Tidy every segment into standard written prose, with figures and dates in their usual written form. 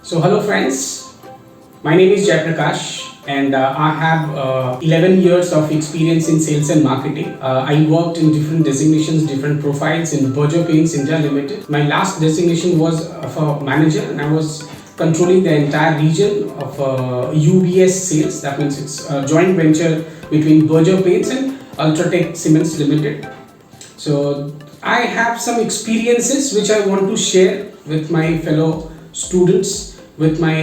So hello friends, my name is Jay Prakash and I have 11 years of experience in sales and marketing. I worked in different designations, different profiles in Berger Paints India Limited. My last designation was for manager and I was controlling the entire region of UBS sales. That means it's a joint venture between Berger Paints and Ultratech Cements Limited. So I have some experiences which I want to share with my fellow students, with my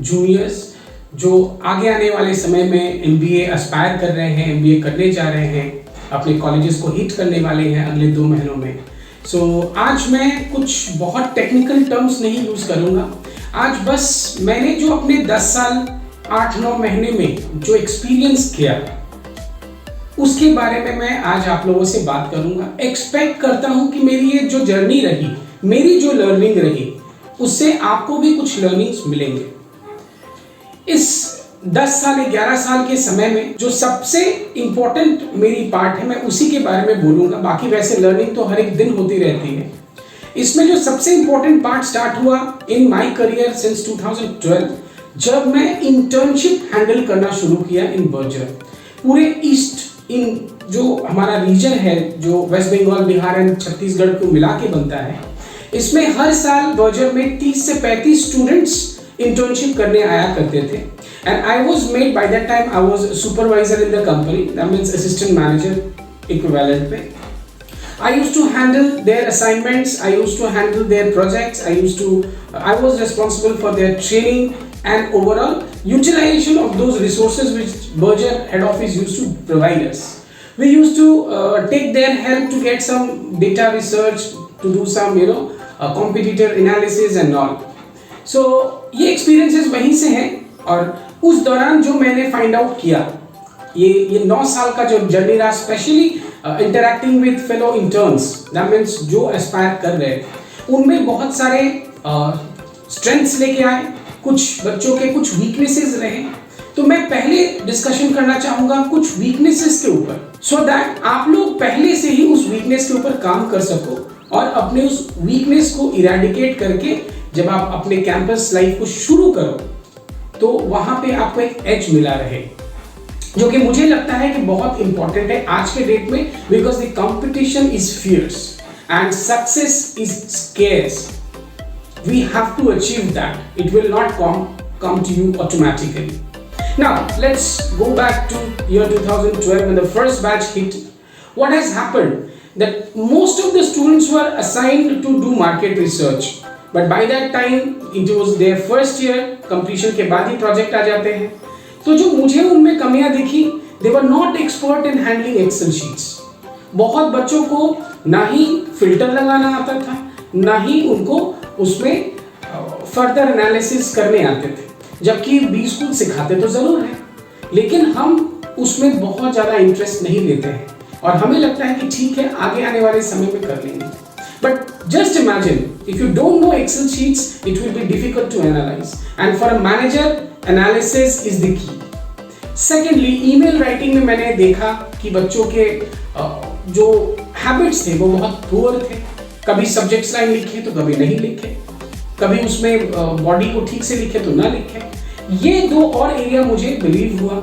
juniors जो आगे आने वाले समय में MBA Aspire कर रहे हैं, MBA करने जा रहे हैं, अपने कॉलेजेस को हिट करने वाले हैं अगले 2 महीनों में. आज मैं कुछ बहुत टेक्निकल टर्म्स नहीं यूज करूंगा. आज बस मैंने जो अपने 10 साल 8-9 महीने में जो एक्सपीरियंस किया उसके बारे में मैं आज आप लोगों से बात करूंगा. एक्सपेक्ट करता हूं कि मेरी ये जो जर्नी रही, मेरी जो लर्निंग रही, उससे आपको भी कुछ लर्निंग्स मिलेंगे. इस 10 साल 11 साल के समय में जो सबसे इंपॉर्टेंट मेरी पार्ट है मैं उसी के बारे में बोलूंगा. बाकी वैसे लर्निंग तो हर एक दिन होती रहती है. इसमें जो सबसे इंपॉर्टेंट पार्ट स्टार्ट हुआ इन माय करियर सिंस 2012 जब मैं इंटर्नशिप हैंडल करना शुरू किया इन बर्जर. पूरे ईस्ट इन जो हमारा रीजन है जो वेस्ट बंगाल, बिहार एंड छत्तीसगढ़ को मिला के बनता है, इसमें हर साल बर्जर में 30 से 35 स्टूडेंट्स इंटर्नशिप करने आया करते थे. And I was made by that time, I was supervisor in the company, that means assistant manager equivalent पे. I used to handle their assignments, I used to handle their projects, I was responsible for their training and overall utilization of those resources which Berger head office used to provide us. We used to take their help to get some data research, to do some competitor analysis and all. So ये experiences वहीं से हैं. और उस दौरान जो मैंने find out किया, ये 9 साल का जो जर्नी रहा, specially interacting with fellow interns, that means जो एस्पायर कर रहे हैं, उनमें बहुत सारे स्ट्रेंथ्स लेके आए, कुछ बच्चों के कुछ वीकनेसेस रहे. तो मैं पहले डिस्कशन करना चाहूंगा कुछ वीकनेसेस के ऊपर, सो दैट आप लोग पहले से ही उस वीकनेस के ऊपर काम कर सको और अपने उस वीकनेस को इरेडिकेट करके जब आप अपने कैंपस लाइफ को शुरू करो तो वहां पे आपको एक एज मिला रहे, जो कि मुझे लगता है कि बहुत इंपॉर्टेंट है आज के डेट में. Because the competition is fierce and success is scarce. We have to achieve that. It will not come to you automatically. Now let's go back to year 2012 when the first batch hit. What has happened that most of the students were assigned to do market research, but by that time it was their first year. completion के बाद ही project आ जाते हैं. तो जो मुझे उनमें कमियां दिखी, they were not expert in handling Excel sheets. बहुत बच्चों को ना ही फिल्टर लगाना आता था, ना ही उनको उसमें फर्दर एनालिसिस करने आते थे. जबकि बी स्कूल सिखाते तो जरूर है, लेकिन हम उसमें बहुत ज़्यादा इंटरेस्ट नहीं लेते हैं और हमें लगता है कि ठीक है आगे आने वाले समय में कर लेंगे. But just imagine, if you don't know Excel sheets, it will be difficult to analyze. And for a manager, analysis is the key. Secondly, email writing में मैंने देखा कि बच्चों के जो हैबिट्स थे वो बहुत पुअर थे. कभी सब्जेक्ट्स लाइन लिखे तो कभी नहीं लिखे, कभी उसमें बॉडी को ठीक से लिखे तो ना लिखे. ये 2 और एरिया मुझे बिलीव हुआ.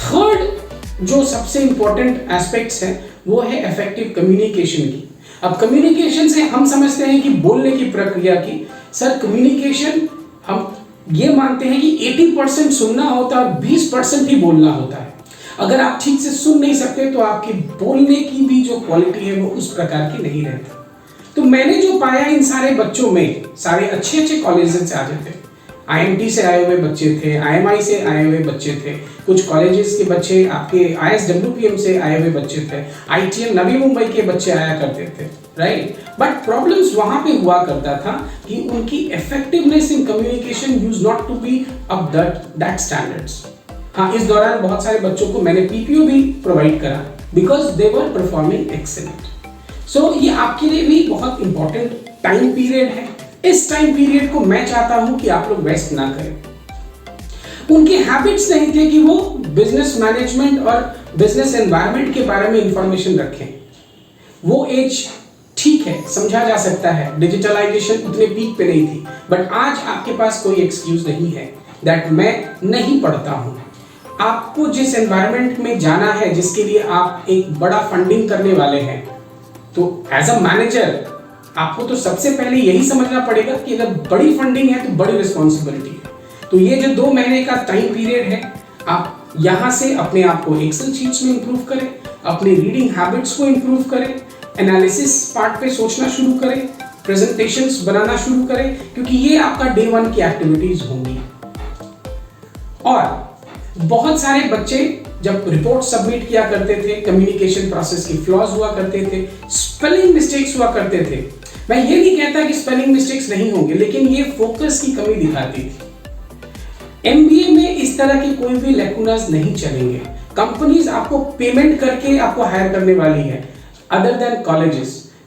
थर्ड जो सबसे इंपॉर्टेंट एस्पेक्ट्स है वो है इफेक्टिव कम्युनिकेशन की. अब कम्युनिकेशन से हम समझते हैं कि बोलने की प्रक्रिया की. सर कम्युनिकेशन हम ये मानते हैं कि 80% सुनना होता है और 20% ही बोलना होता है. अगर आप ठीक से सुन नहीं सकते तो आपकी बोलने की भी जो क्वालिटी है वो उस प्रकार की नहीं रहती. तो मैंने जो पाया इन सारे बच्चों में, सारे अच्छे अच्छे कॉलेजेस से आते थे, IMT से आए हुए बच्चे थे, IMI से आए हुए बच्चे थे, कुछ कॉलेजेस के बच्चे आपके ISWPM से आए हुए बच्चे थे, ITM नवी मुंबई के बच्चे आया करते थे, राइट. बट प्रॉब्लम्स वहां पे हुआ करता था कि उनकी effectiveness in communication used not to be up that standards. हाँ, इस दौरान बहुत सारे बच्चों को मैंने PPO भी प्रोवाइड करा because they were performing excellent. So ये आपके लिए भी बहुत इंपॉर्टेंट टाइम पीरियड है. इस टाइम पीरियड को मैं चाहता हूं कि आप लोग वेस्ट ना करें. उनके हैबिट्स नहीं थे कि वो बिजनेस मैनेजमेंट और बिजनेस एनवायरनमेंट के बारे में इंफॉर्मेशन रखें. वो एज ठीक है, समझा जा सकता है, डिजिटलाइजेशन उतने पीक पे नहीं थी, बट आज आपके पास कोई एक्सक्यूज नहीं है दैट मैं नहीं पढ़ता हूँ। आपको जिस एनवायरनमेंट में जाना है, जिसके लिए आप एक बड़ा फंडिंग करने वाले हैं, तो एज अ मैनेजर आपको तो सबसे पहले यही समझना पड़ेगा कि अगर बड़ी फंडिंग है तो बड़ी रिस्पॉन्सिबिलिटी है। तो ये जो 2 महीने का टाइम पीरियड है, आप यहाँ से अपने आप को एक्सेल शीट्स में इंप्रूव करें, अपने रीडिंग हैबिट्स को इंप्रूव करें, एनालिसिस पार्ट पे सोचना शुरू करें, प्रेजेंटेशंस बनाना शुरू करें, क्योंकि ये आपका डे 1 की एक्टिविटीज होंगी। और बहुत सारे बच्चे जब रिपोर्ट सबमिट किया करते थे, कम्युनिकेशन प्रोसेस की फ्लॉज हुआ करते थे, स्पेलिंग मिस्टेक्स हुआ करते थे। मैं ये नहीं कहता कि स्पेलिंग मिस्टेक्स नहीं होंगे, लेकिन ये फोकस की कमी दिखाती थी। एमबीए में इस तरह की कोई भी लैकुनास नहीं चलेंगे। कंपनीज आपको पेमेंट करके आपको हायर करने वाली है, अदर देन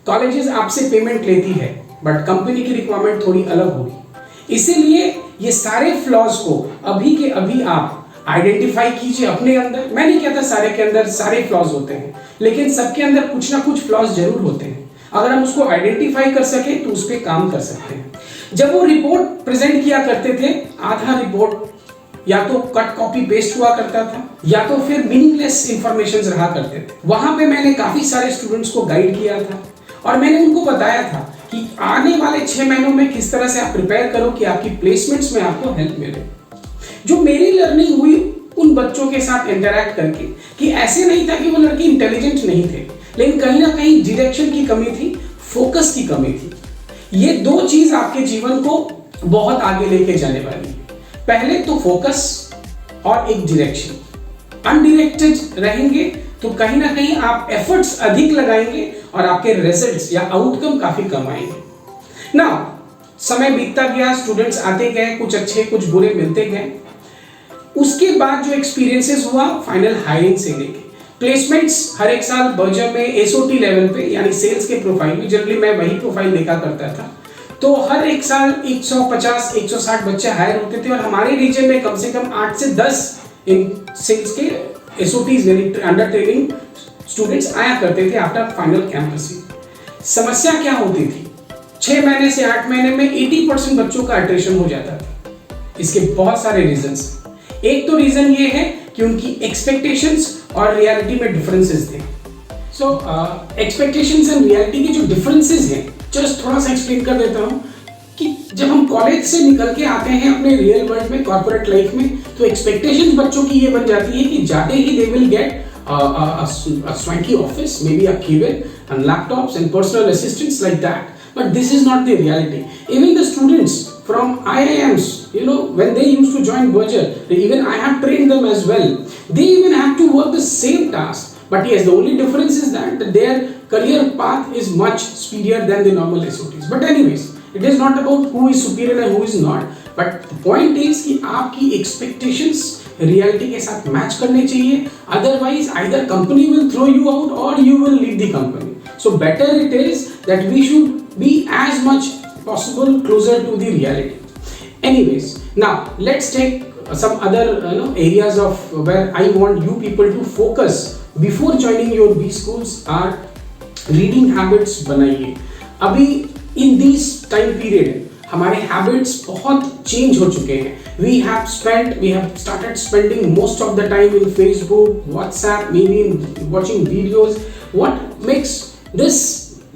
कॉलेजेस आपसे पेमेंट लेती है, बट कंपनी की रिक्वायरमेंट थोड़ी अलग होगी। इसीलिए ये सारे फ्लॉज को अभी के अभी आप आइडेंटिफाई कीजिए अपने अंदर। मैं नहीं कहता सारे के अंदर सारे फ्लॉज होते हैं, लेकिन सबके अंदर कुछ ना कुछ फ्लॉज जरूर होते हैं। अगर हम उसको आइडेंटिफाई कर सके तो उस पर काम कर सकते हैं। जब वो रिपोर्ट प्रेजेंट किया करते थे, आधा रिपोर्ट या तो कट कॉपी पेस्ट हुआ करता था, या तो फिर मीनिंगलेस इंफॉर्मेशन रहा करते थे। वहां पे मैंने काफी सारे स्टूडेंट्स को गाइड किया था और मैंने उनको बताया था कि आने वाले 6 महीनों में किस तरह से आप प्रिपेयर करो कि आपकी प्लेसमेंट्स में आपको हेल्प मिले। जो मेरी लर्निंग हुई उन बच्चों के साथ इंटरैक्ट करके, कि ऐसे नहीं था कि वो लड़के इंटेलिजेंट नहीं थे, लेकिन कहीं ना कहीं डायरेक्शन की कमी थी, फोकस की कमी थी। ये 2 चीज आपके जीवन को बहुत आगे लेके जाने वाली है। पहले तो फोकस और एक डायरेक्शन। अनडिरेक्टेड रहेंगे तो कहीं ना कहीं आप एफर्ट्स अधिक लगाएंगे और आपके रिजल्ट्स या आउटकम काफी कम आएंगे। ना समय बीतता गया, स्टूडेंट्स आते गए, कुछ अच्छे कुछ बुरे मिलते गए। उसके बाद जो एक्सपीरियंसेस हुआ फाइनल हायरिंग से लेके प्लेसमेंट्स, हर एक साल बर्जर में एसओटी लेवल पे यानी सेल्स के प्रोफाइल में, जनरली मैं वही प्रोफाइल देखा करता था, तो हर एक साल 150-160 बच्चे हायर होते थे और हमारे रीजन में कम से कम 8 से 10 इन सेल्स के एसओटीज यानी अंडर ट्रेनिंग स्टूडेंट्स आया करते थे आफ्टर फाइनल कैंपसिंग। समस्या क्या होती थी? 6 महीने से 8 महीने में 80% बच्चों का अट्रेशन हो जाता था। इसके बहुत सारे रीजंस। एक तो रीजन ये है कि उनकी एक्सपेक्टेशंस और रियलिटी में डिफरेंसेस थे। सो एक्सपेक्टेशंस एंड रियलिटी के जो डिफरेंसेस हैं, जस्ट थोड़ा सा एक्सप्लेन कर देता हूं कि जब हम कॉलेज से निकल के आते हैं अपने रियल वर्ल्ड में, कॉर्पोरेट लाइफ में, तो एक्सपेक्टेशंस बच्चों की ये बन जाती है कि जाते ही they will get a swanky office, maybe a cabin and laptops and personal assistants like that. But this is not the reality. Even the students from IIMs, when they used to join Berger, even I have trained them as well. They even have to work the same task. But yes, the only difference is that their career path is much speedier than the normal SOTs. But anyways, it is not about who is superior and who is not. But the point is कि आपकी expectations reality के साथ match करने चाहिए, otherwise either company will throw you out और you will leave the company. So better it is that we should be as much possible closer to the reality. Anyways, now let's take some other areas of where I want you people to focus before joining your B schools are reading habits बनाइए। अभी in this time period हमारे habits बहुत change हो चुके हैं। We have started spending most of the time in Facebook, WhatsApp, maybe in watching videos. What makes this?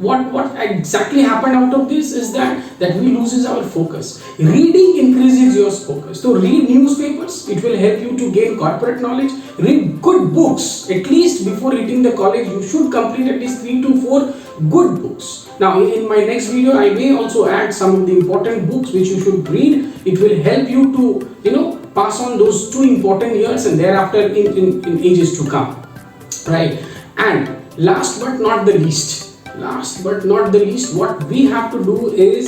What exactly happened out of this is that we loses our focus. Reading increases your focus. So read newspapers. It will help you to gain corporate knowledge. Read good books. At least before hitting the college, you should complete at least 3 to 4 good books. Now in my next video, I may also add some of the important books which you should read. It will help you to pass on those 2 important years and thereafter in ages to come. Right? And last but not the least, what we have to do is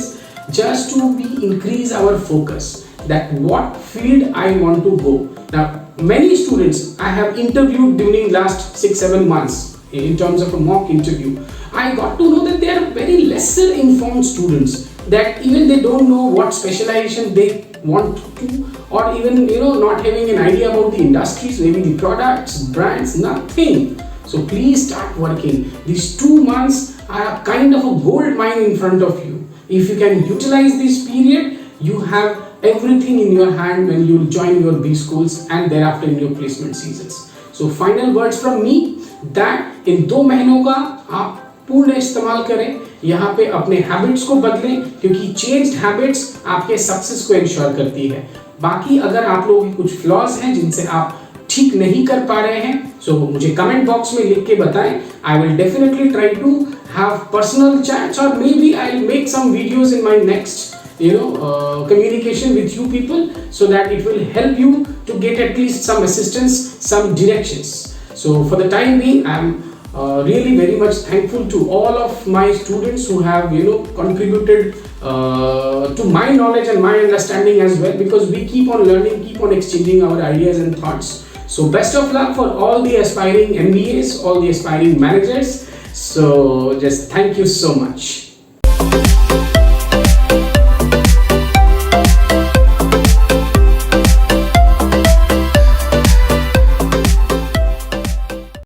just to increase our focus, that what field I want to go. Now many students I have interviewed during last 6-7 months in terms of a mock interview, I got to know that they are very lesser informed students, that even they don't know what specialization they want to, or even not having an idea about the industries, maybe the products, brands, nothing. So please start working. These 2 months a kind of a gold mine in front of you. If you can utilize this period, you have everything in your hand when you join your B schools and thereafter in your placement seasons. So final words from me that in 2 महीनों का आप पूर्ण इस्तेमाल करें, यहाँ पे अपने habits को बदलें, क्योंकि चेंज्ड हैबिट्स आपके सक्सेस को इंश्योर करती है. बाकी अगर आप लोगों के कुछ फ्लॉज हैं जिनसे आप ठीक नहीं कर पा रहे हैं, सो मुझे कमेंट बॉक्स में लिख के बताएं. I will definitely try to have personal chats और maybe I will make some videos in my next communication with you people, so that it will help you to get at least some assistance, some directions. So for the time being, I am really very much thankful to all of my students who have contributed to my knowledge and my understanding as well, because we keep on learning, keep on exchanging our ideas and thoughts. So best of luck for all the aspiring MBAs, all the aspiring managers. So just thank you so much.